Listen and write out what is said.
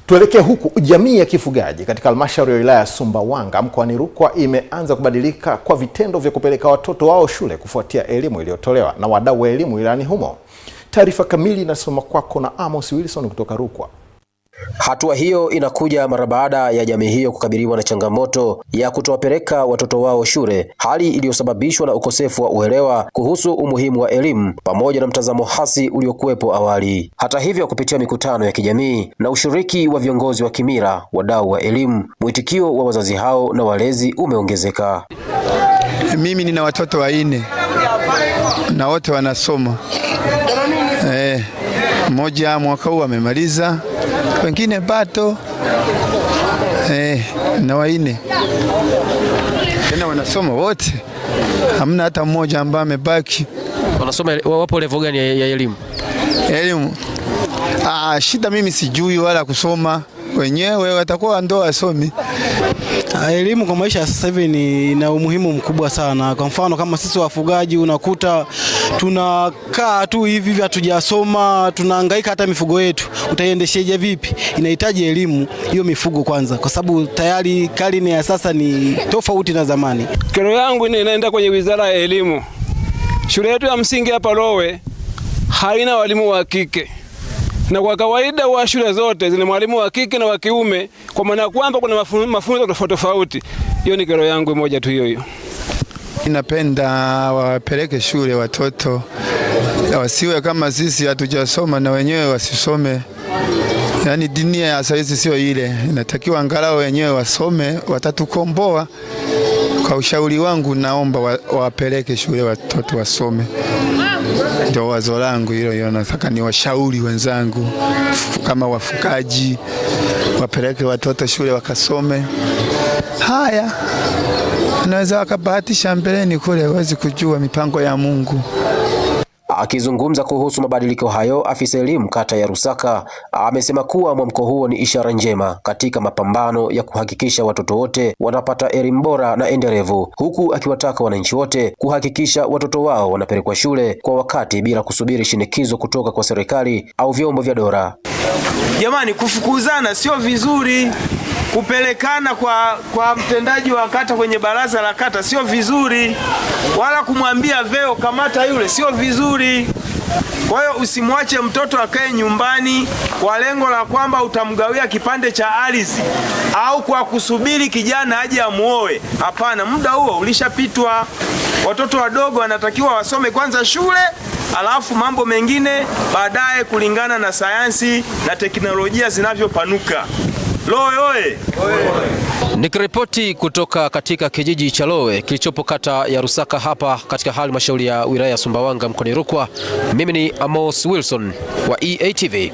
Tuelekee huku. Jamii ya kifugaji katika halmashauri ya wilaya ya Sumbawanga mkoani Rukwa imeanza kubadilika kwa vitendo vya kupeleka watoto wao shule kufuatia elimu iliyotolewa na wadau wa elimu wilayani humo. Taarifa kamili inasoma kwako na Amos Wilson kutoka Rukwa. Hatua hiyo inakuja mara baada ya jamii hiyo kukabiliwa na changamoto ya kutowapeleka watoto wao shule, hali iliyosababishwa na ukosefu wa uelewa kuhusu umuhimu wa elimu pamoja na mtazamo hasi uliokuwepo awali. Hata hivyo, kupitia mikutano ya kijamii na ushiriki wa viongozi wa kimila, wadau wa elimu, mwitikio wa wazazi hao na walezi umeongezeka. Mimi nina watoto 4 na wote wanasoma. Mmoja mwaka huu amemaliza, wengine bado na 4 tena wanasoma wote, hamna hata mmoja ambaye amebaki. Wanasoma, wapo level gani ya elimu? Elimu shida mimi sijui wala kusoma, wenyewe watakuwa ndo wasomi. Elimu kwa maisha sasa hivi ina umuhimu mkubwa sana. Kwa mfano kama sisi wafugaji, unakuta tunakaa tu hivi hatujasoma, tunahangaika hata mifugo yetu. Utaiendesheje vipi? Inahitaji elimu hiyo mifugo kwanza, kwa sababu tayari karne ya sasa ni tofauti na zamani. Kero yangu inaenda kwenye Wizara ya Elimu. Shule yetu ya msingi hapa Lowe haina walimu wa kike. Na kwa kawaida wa shule zote zina mwalimu wa kike na wa kiume, kwa maana kwamba kuna mafunzo tofauti tofauti. Hiyo ni kero yangu moja tu hiyo. Ninapenda wapeleke shule watoto, wasiwe kama sisi hatujasoma na wenyewe wasisome. Yaani dunia ya sasa sio ile, inatakiwa angalau wenyewe wasome, watatukomboa. Kwa ushauri wangu naomba wapeleke shule watoto wasome. Ndio wazo langu hilo, nataka ni washauri wenzangu kama wafugaji, wapeleke watoto shule wakasome. Haya, anaweza wakabahatisha mbeleni kule, wawezi kujua mipango ya Mungu. Akizungumza kuhusu mabadiliko hayo, afisa elimu kata ya Rusaka amesema kuwa mwamko huo ni ishara njema katika mapambano ya kuhakikisha watoto wote wanapata elimu bora na endelevu, huku akiwataka wananchi wote kuhakikisha watoto wao wanapelekwa shule kwa wakati bila kusubiri shinikizo kutoka kwa serikali au vyombo vya dola. Jamani, kufukuzana sio vizuri. Kupelekana kwa mtendaji wa kata kwenye baraza la kata sio vizuri, wala kumwambia veo kamata yule sio vizuri. Kwa hiyo usimwache mtoto akae nyumbani kwa lengo la kwamba utamgawia kipande cha ardhi au kwa kusubiri kijana aje amuoe. Hapana, muda huo ulishapitwa. Watoto wadogo wanatakiwa wasome kwanza shule, alafu mambo mengine baadaye kulingana na sayansi na teknolojia zinavyopanuka. Lowe oye! Nikiripoti kutoka katika kijiji cha Lowe kilichopo kata ya Rusaka hapa katika halmashauri ya wilaya ya Sumbawanga mkoani Rukwa, mimi ni Amos Wilson wa EATV.